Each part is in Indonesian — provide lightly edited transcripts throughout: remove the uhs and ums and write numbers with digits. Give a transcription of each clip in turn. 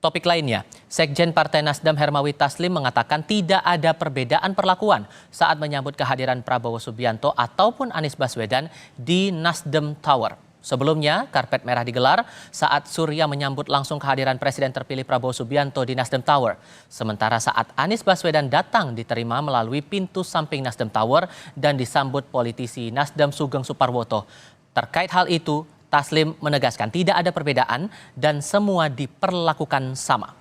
Topik lainnya, Sekjen Partai Nasdem Hermawi Taslim mengatakan tidak ada perbedaan perlakuan saat menyambut kehadiran Prabowo Subianto ataupun Anies Baswedan di Nasdem Tower. Sebelumnya, karpet merah digelar saat Surya menyambut langsung kehadiran Presiden terpilih Prabowo Subianto di Nasdem Tower. Sementara saat Anies Baswedan datang diterima melalui pintu samping Nasdem Tower dan disambut politisi Nasdem Sugeng Suparwoto. Terkait hal itu, Taslim menegaskan tidak ada perbedaan dan semua diperlakukan sama.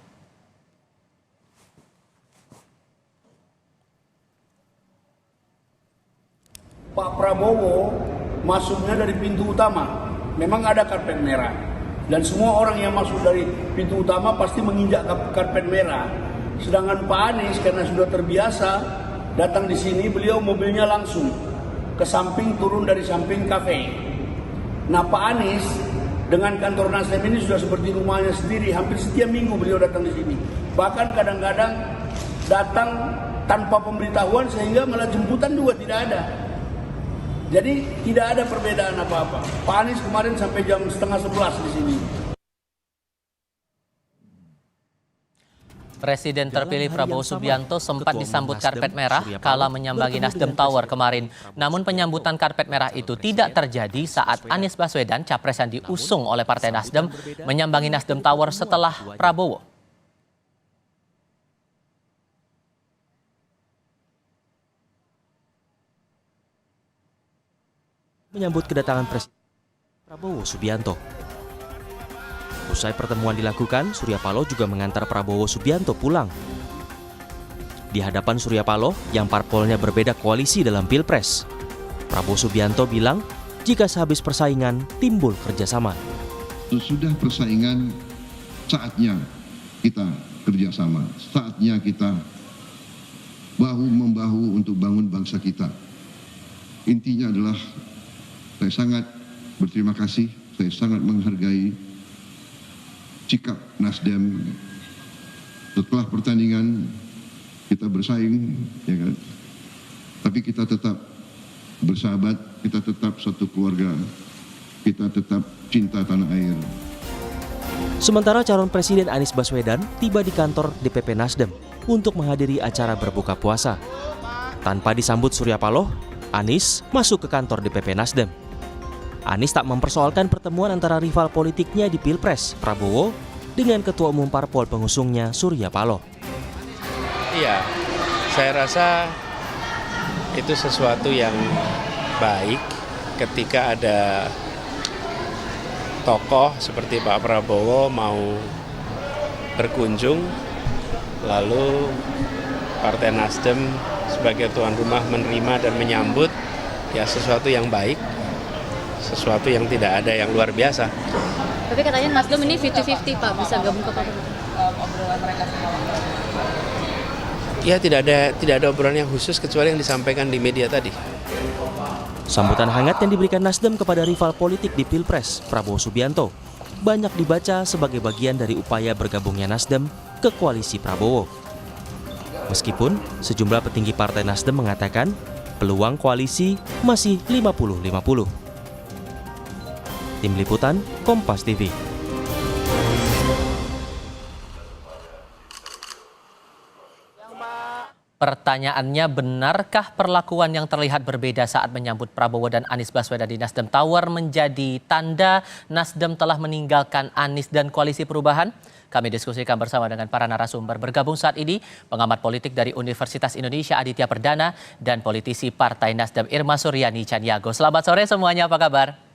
Pak Prabowo masuknya dari pintu utama. Memang ada karpet merah. Dan semua orang yang masuk dari pintu utama pasti menginjak karpet merah. Sedangkan Pak Anies karena sudah terbiasa datang di sini, beliau mobilnya langsung ke samping, turun dari samping kafe. Nah, Pak Anies dengan kantor Nasdem ini sudah seperti rumahnya sendiri. Hampir setiap minggu beliau datang di sini. Bahkan kadang-kadang datang tanpa pemberitahuan sehingga malah jemputan juga tidak ada. Jadi tidak ada perbedaan apa-apa. Pak Anies kemarin sampai jam 10:30 di sini. Presiden terpilih Prabowo Subianto sempat disambut karpet merah kala menyambangi Nasdem Tower kemarin. Namun penyambutan karpet merah itu tidak terjadi saat Anies Baswedan, capres yang diusung oleh Partai Nasdem, menyambangi Nasdem Tower setelah Prabowo. Menyambut kedatangan Presiden Prabowo Subianto. Usai pertemuan dilakukan, Surya Paloh juga mengantar Prabowo Subianto pulang. Di hadapan Surya Paloh yang parpolnya berbeda koalisi dalam Pilpres, Prabowo Subianto bilang jika sehabis persaingan timbul kerjasama. Sudah persaingan, saatnya kita kerjasama, saatnya kita bahu-membahu untuk bangun bangsa kita. Intinya adalah saya sangat berterima kasih, saya sangat menghargai sikap Nasdem. Setelah pertandingan kita bersaing, ya kan? Tapi kita tetap bersahabat, kita tetap satu keluarga, kita tetap cinta tanah air. Sementara calon Presiden Anies Baswedan tiba di kantor DPP Nasdem untuk menghadiri acara berbuka puasa. Tanpa disambut Surya Paloh, Anies masuk ke kantor DPP Nasdem. Anies tak mempersoalkan pertemuan antara rival politiknya di Pilpres, Prabowo, dengan Ketua Umum Parpol pengusungnya Surya Paloh. Iya, saya rasa itu sesuatu yang baik ketika ada tokoh seperti Pak Prabowo mau berkunjung, lalu Partai Nasdem sebagai tuan rumah menerima dan menyambut, ya sesuatu yang baik. Sesuatu yang tidak ada yang luar biasa. Tapi katanya Nasdem ini 50-50 Pak, bisa gabung ke Partai. Ya tidak ada obrolan yang khusus kecuali yang disampaikan di media tadi. Sambutan hangat yang diberikan Nasdem kepada rival politik di Pilpres, Prabowo Subianto, banyak dibaca sebagai bagian dari upaya bergabungnya Nasdem ke koalisi Prabowo. Meskipun sejumlah petinggi Partai Nasdem mengatakan peluang koalisi masih 50-50. Tim Liputan, Kompas TV. Pertanyaannya, benarkah perlakuan yang terlihat berbeda saat menyambut Prabowo dan Anies Baswedan di Nasdem Tower menjadi tanda Nasdem telah meninggalkan Anies dan Koalisi Perubahan? Kami diskusikan bersama dengan para narasumber. Bergabung saat ini pengamat politik dari Universitas Indonesia Aditya Perdana dan politisi Partai Nasdem Irma Suryani Chaniago. Selamat sore semuanya, apa kabar?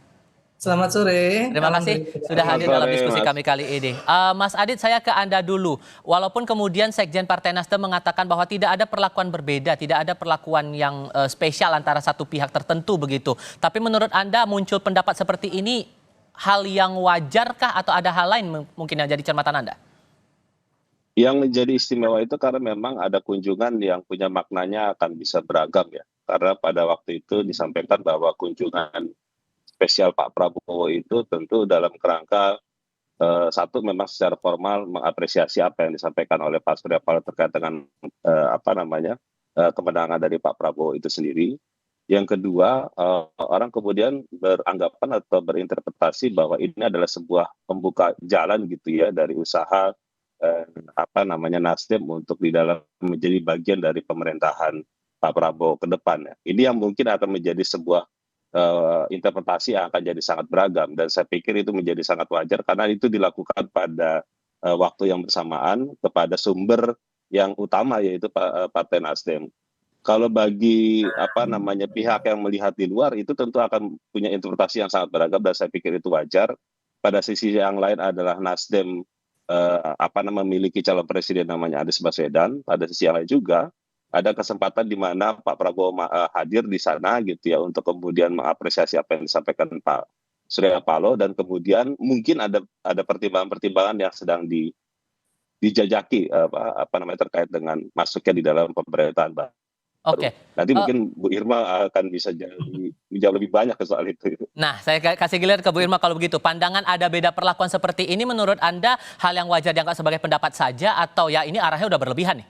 Selamat sore. Terima kasih sudah hadir dalam diskusi kami kali ini. Mas Adit, saya ke Anda dulu. Walaupun kemudian Sekjen Partai Nasdem mengatakan bahwa tidak ada perlakuan berbeda, tidak ada perlakuan yang spesial antara satu pihak tertentu begitu. Tapi menurut Anda muncul pendapat seperti ini hal yang wajarkah atau ada hal lain mungkin yang jadi cermatan Anda? Yang menjadi istimewa itu karena memang ada kunjungan yang punya maknanya akan bisa beragam ya. Karena pada waktu itu disampaikan bahwa kunjungan spesial Pak Prabowo itu tentu dalam kerangka satu memang secara formal mengapresiasi apa yang disampaikan oleh Pak Surya Paloh terkait dengan kemenangan dari Pak Prabowo itu sendiri. Yang kedua, orang kemudian beranggapan atau berinterpretasi bahwa ini adalah sebuah pembuka jalan gitu ya dari usaha Nasdem untuk di dalam menjadi bagian dari pemerintahan Pak Prabowo ke depan ya. Ini yang mungkin akan menjadi sebuah interpretasi yang akan jadi sangat beragam, dan saya pikir itu menjadi sangat wajar karena itu dilakukan pada waktu yang bersamaan kepada sumber yang utama, yaitu Partai Nasdem. Kalau bagi pihak yang melihat di luar, itu tentu akan punya interpretasi yang sangat beragam, dan saya pikir itu wajar. Pada sisi yang lain adalah Nasdem memiliki calon presiden namanya Anies Baswedan. Pada sisi yang lain juga ada kesempatan di mana Pak Prabowo hadir di sana gitu ya, untuk kemudian mengapresiasi apa yang disampaikan Pak Surya Paloh, dan kemudian mungkin ada pertimbangan-pertimbangan yang sedang dijajaki terkait dengan masuknya di dalam pemerintahan baru. Oke. Nanti mungkin Bu Irma akan bisa jauh lebih banyak soal itu. Nah, saya kasih giliran ke Bu Irma kalau begitu. Pandangan ada beda perlakuan seperti ini menurut Anda hal yang wajar dianggap sebagai pendapat saja atau ya ini arahnya udah berlebihan nih?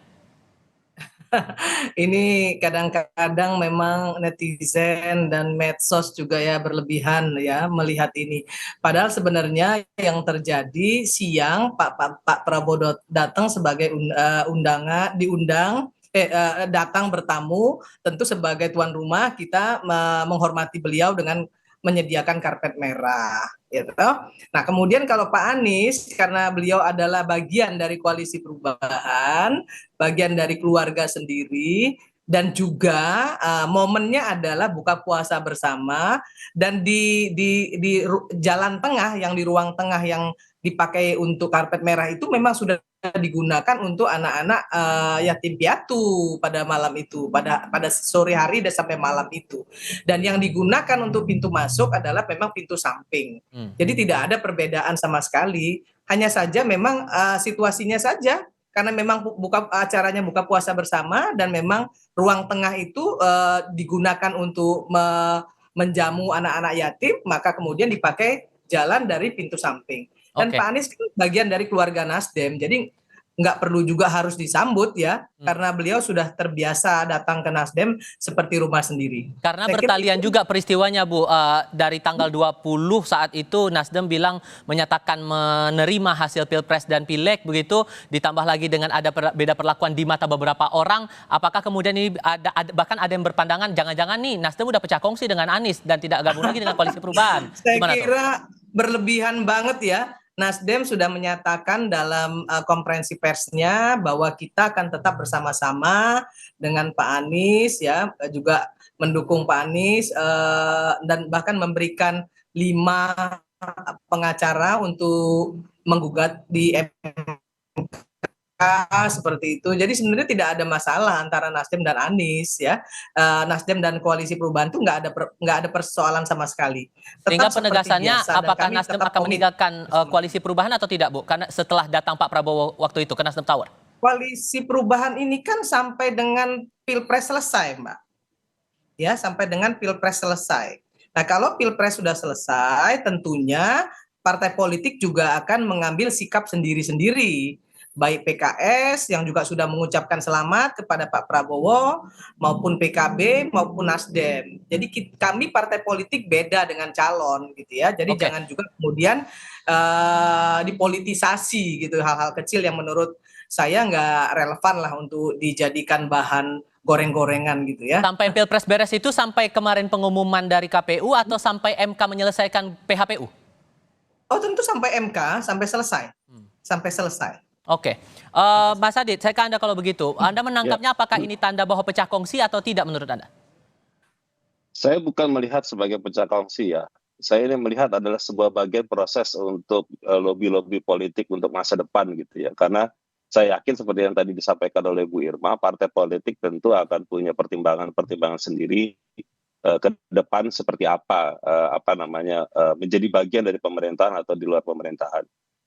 Ini kadang-kadang memang netizen dan medsos juga ya berlebihan ya melihat ini. Padahal sebenarnya yang terjadi siang Pak Prabowo datang sebagai datang bertamu, tentu sebagai tuan rumah kita menghormati beliau dengan menyediakan karpet merah, gitu. Nah, kemudian kalau Pak Anies, karena beliau adalah bagian dari koalisi perubahan, bagian dari keluarga sendiri, dan juga momennya adalah buka puasa bersama, dan di jalan tengah, yang di ruang tengah yang dipakai untuk karpet merah itu memang sudah digunakan untuk anak-anak yatim piatu pada malam itu, pada sore hari dan sampai malam itu. Dan yang digunakan untuk pintu masuk adalah memang pintu samping. Jadi tidak ada perbedaan sama sekali, hanya saja memang situasinya saja, karena memang acaranya buka puasa bersama dan memang ruang tengah itu digunakan untuk menjamu anak-anak yatim, maka kemudian dipakai jalan dari pintu samping. Dan Pak Anies kan bagian dari keluarga Nasdem, jadi nggak perlu juga harus disambut ya, karena beliau sudah terbiasa datang ke Nasdem seperti rumah sendiri. Karena bertalian juga peristiwanya Bu, dari tanggal 20 saat itu Nasdem bilang menyatakan menerima hasil Pilpres dan Pileg begitu, ditambah lagi dengan ada beda perlakuan di mata beberapa orang, apakah kemudian ini bahkan ada yang berpandangan jangan-jangan nih Nasdem udah pecah kongsi dengan Anies dan tidak gabung lagi dengan koalisi perubahan? Saya kira berlebihan banget ya. Nasdem sudah menyatakan dalam konferensi persnya bahwa kita akan tetap bersama-sama dengan Pak Anies ya, juga mendukung Pak Anies dan bahkan memberikan 5 pengacara untuk menggugat di seperti itu. Jadi sebenarnya tidak ada masalah antara Nasdem dan Anies ya. Nasdem dan koalisi perubahan itu nggak ada persoalan sama sekali. Sehingga penegasannya apakah Nasdem akan meninggalkan koalisi perubahan atau tidak Bu? Karena setelah datang Pak Prabowo waktu itu ke Nasdem Tower. Koalisi perubahan ini kan sampai dengan Pilpres selesai, Mbak. Ya, sampai dengan Pilpres selesai. Nah, kalau Pilpres sudah selesai, tentunya partai politik juga akan mengambil sikap sendiri-sendiri. Baik PKS yang juga sudah mengucapkan selamat kepada Pak Prabowo, maupun PKB maupun Nasdem. Jadi kami partai politik beda dengan calon gitu ya. Jadi jangan juga kemudian dipolitisasi gitu, hal-hal kecil yang menurut saya nggak relevan lah untuk dijadikan bahan goreng-gorengan gitu ya. Sampai Pilpres beres itu sampai kemarin pengumuman dari KPU atau sampai MK menyelesaikan PHPU? Oh, tentu sampai MK, sampai selesai. Sampai selesai. Oke, Mas Adit, saya ke Anda kalau begitu. Anda menangkapnya apakah ini tanda bahwa pecah kongsi atau tidak menurut Anda? Saya bukan melihat sebagai pecah kongsi ya. Saya ini melihat adalah sebuah bagian proses untuk lobby-lobby politik untuk masa depan gitu ya. Karena saya yakin seperti yang tadi disampaikan oleh Bu Irma, partai politik tentu akan punya pertimbangan-pertimbangan sendiri ke depan seperti menjadi bagian dari pemerintahan atau di luar pemerintahan.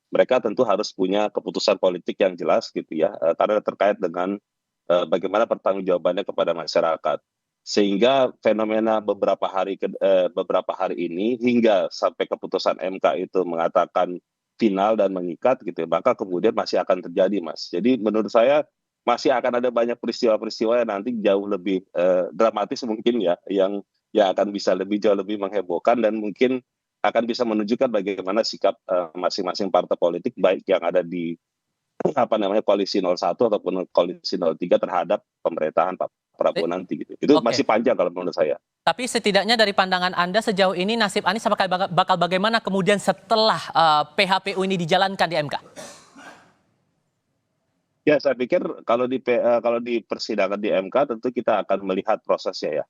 Mereka tentu harus punya keputusan politik yang jelas gitu ya, karena terkait dengan bagaimana pertanggungjawabannya kepada masyarakat. Sehingga fenomena beberapa hari ini hingga sampai keputusan MK itu mengatakan final dan mengikat gitu ya, maka kemudian masih akan terjadi Mas. Jadi menurut saya masih akan ada banyak peristiwa-peristiwa yang nanti jauh lebih dramatis mungkin ya, yang akan bisa jauh lebih menghebohkan dan mungkin akan bisa menunjukkan bagaimana sikap masing-masing partai politik baik yang ada di koalisi 01 ataupun koalisi 03 terhadap pemerintahan Pak Prabowo nanti gitu. Itu Oke. masih panjang kalau menurut saya. Tapi setidaknya dari pandangan Anda sejauh ini nasib Anies bakal bagaimana kemudian setelah PHPU ini dijalankan di MK? Ya, saya pikir kalau di persidangan di MK tentu kita akan melihat prosesnya ya.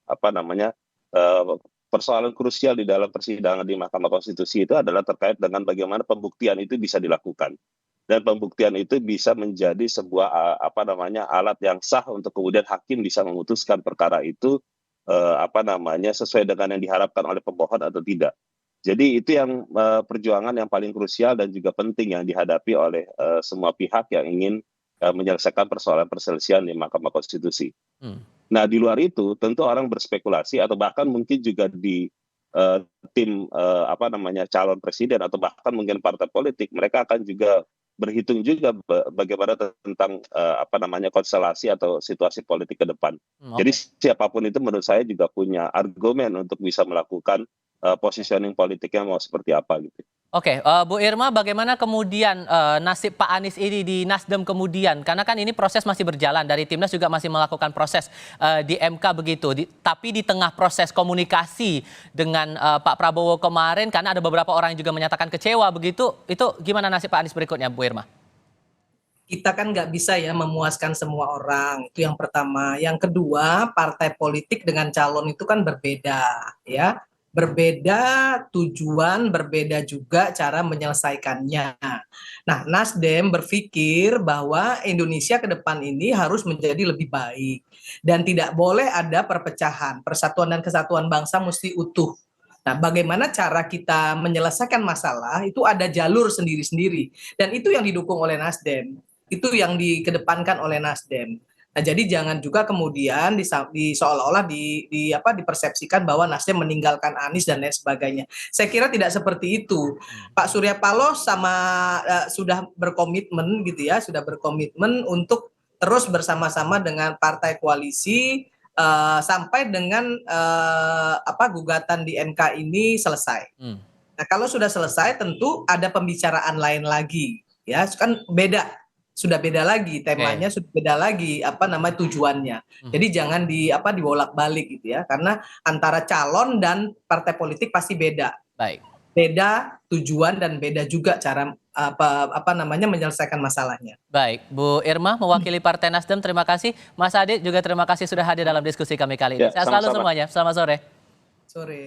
Persoalan krusial di dalam persidangan di Mahkamah Konstitusi itu adalah terkait dengan bagaimana pembuktian itu bisa dilakukan. Dan pembuktian itu bisa menjadi sebuah alat yang sah untuk kemudian hakim bisa memutuskan perkara itu sesuai dengan yang diharapkan oleh pemohon atau tidak. Jadi itu yang perjuangan yang paling krusial dan juga penting yang dihadapi oleh semua pihak yang ingin menyelesaikan persoalan perselisihan di Mahkamah Konstitusi. Nah, di luar itu tentu orang berspekulasi atau bahkan mungkin juga di tim calon presiden atau bahkan mungkin partai politik, mereka akan juga berhitung juga bagaimana tentang konstelasi atau situasi politik ke depan. Jadi siapapun itu menurut saya juga punya argumen untuk bisa melakukan positioning politiknya mau seperti apa gitu. Oke, Bu Irma, bagaimana kemudian nasib Pak Anies ini di Nasdem kemudian? Karena kan ini proses masih berjalan, dari Timnas juga masih melakukan proses di MK begitu. Tapi di tengah proses komunikasi dengan Pak Prabowo kemarin, karena ada beberapa orang yang juga menyatakan kecewa begitu, itu gimana nasib Pak Anies berikutnya, Bu Irma? Kita kan nggak bisa ya memuaskan semua orang, itu yang pertama. Yang kedua, partai politik dengan calon itu kan berbeda, ya. Berbeda tujuan, berbeda juga cara menyelesaikannya. Nah, Nasdem berpikir bahwa Indonesia ke depan ini harus menjadi lebih baik dan tidak boleh ada perpecahan. Persatuan dan kesatuan bangsa mesti utuh. Nah, bagaimana cara kita menyelesaikan masalah itu ada jalur sendiri-sendiri dan itu yang didukung oleh Nasdem. Itu yang dikedepankan oleh Nasdem. Nah, jadi jangan juga kemudian seolah-olah dipersepsikan bahwa Nasdem meninggalkan Anies dan lain sebagainya. Saya kira tidak seperti itu. Pak Surya Paloh sudah berkomitmen gitu ya, sudah berkomitmen untuk terus bersama-sama dengan partai koalisi sampai dengan gugatan di MK ini selesai. Nah, kalau sudah selesai tentu ada pembicaraan lain lagi, ya kan sudah beda lagi temanya, sudah beda lagi tujuannya. Jadi jangan dibolak-balik gitu ya, karena antara calon dan partai politik pasti beda. Baik. Beda tujuan dan beda juga cara menyelesaikan masalahnya. Baik, Bu Irma mewakili Partai Nasdem, terima kasih. Mas Adit juga terima kasih sudah hadir dalam diskusi kami kali ini. Ya, Sehat selalu sama-sama. semuanya. Selamat sore. Sore.